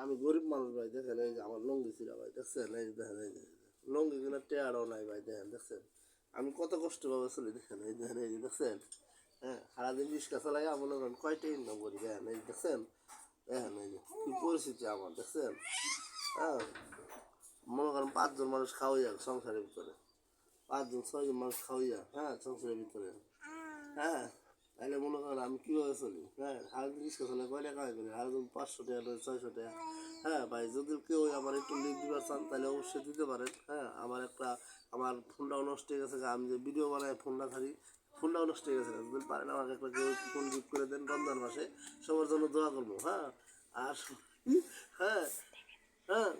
আমি গরিব মানুষ ভাই, দেখেন এই যে আমার লঙ্গি ছিল ভাই, দেখছেন এই যে দেখেন এই যে লঙ্গি কিনা টেয়ারও নাই ভাই, দেখেন দেখছেন আমি কত কষ্ট পাবো চলি, দেখেন এই দেখেন এই যে দেখছেন। হ্যাঁ, সারাদিন রিক্সা চালাই মনে করেন কয়টা ইনকাম করি, দেখেন এই দেখছেন, দেখেন এই যে কী পরিস্থিতি আমার, দেখছেন। হ্যাঁ, মনে করেন 5 জন মানুষ খাওয়াই যাক সংসারের ভিতরে, 5 জন 6 জন মানুষ খাওয়াইয়া, হ্যাঁ সংসারের ভিতরে। হ্যাঁ, তাহলে মনে করেন আমি কীভাবে চলি। হ্যাঁ, সারাদিন রিক্সা চলে কয় টাকা করি, সারাদিন 500 টাকা 600 টাকা। হ্যাঁ ভাই, যদি কেউ আমার একটু লিভ দিবার চান তাহলে অবশ্যই দিতে পারেন। হ্যাঁ, আমার ফোনটাও নষ্ট হয়ে গেছে, আমি যে ভিডিও বানাই ফোনটা থাকি, ফোনটাও নষ্ট হয়ে গেছে। যদি পারেন আমাকে একটা কেউ ফোন গিফট করে দেন রমজান মাসে, সবার জন্য দোয়া করবো। হ্যাঁ, আর হ্যাঁ, হ্যাঁ,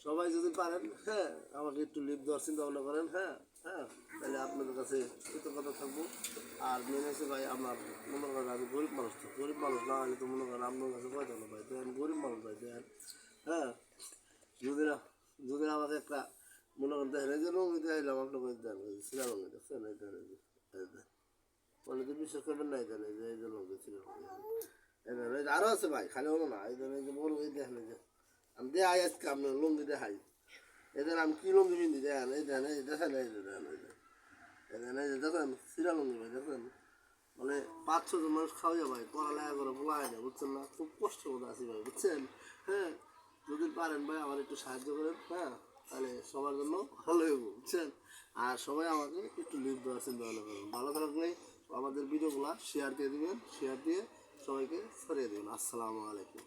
সবাই যদি পারেন, হ্যাঁ আমাকে একটু লিভ দেওয়ার চিন্তা ভাবনা করেন। হ্যাঁ, হ্যাঁ, তাহলে আপনাদের কাছে কৃতজ্ঞতা থাকবো। আর মেন হচ্ছে ভাই, আমার মনে করেন আমি গরিব মানুষ, তো গরিব মানুষ না হলে তো মনে করেন আপনার কাছে পয়সা না ভাই, দেখেন গরিব মানুষ ভাই, দেখেন। হ্যাঁ, যদি না যদি না আমাকে একটা মনে করেন দেখেন এই যে রঙি দেখাইলাম আপনাকে, দেন সিরা রঙি দেখছেন, এই দেন এই যে মানে তো বিশ্বাস করবেন না, এই দেন এই যে রঙি সিরা রঙি, এই দেন এই যে আরও আছে ভাই, খালি হলো না, এই দেন এই যে বড় এই দেখেন এই যে আমি দেখাই আজকে আপনার লুঙ্গি দেখাই, এদের আমি কী লুঙ্গি বিন্দি দেখেন, এই দেন এই দেখেন এই যে দেখেন এই যে এদের এই যে দেখেন সিরা লুঙ্গি ভাই, দেখেন মানে 5-6 জন মানুষ খাওয়া ভাই, পড়ালেখা করে বলা হয় না, বুঝছেন না, খুব কষ্টের মধ্যে আছি ভাই, বুঝছেন। হ্যাঁ, যদি পারেন ভাই আমার একটু সাহায্য করেন। হ্যাঁ, তাহলে সবার জন্য ভালো হইব, বুঝছেন। আর সবাই আমাকে একটু লিভ দেওয়ার চিন্তা ভালো করবেন, ভালো থাকলে আমাদের ভিডিওগুলো শেয়ার দিয়ে দেবেন, শেয়ার দিয়ে সবাইকে ছড়িয়ে দেবেন। আসসালামু আলাইকুম।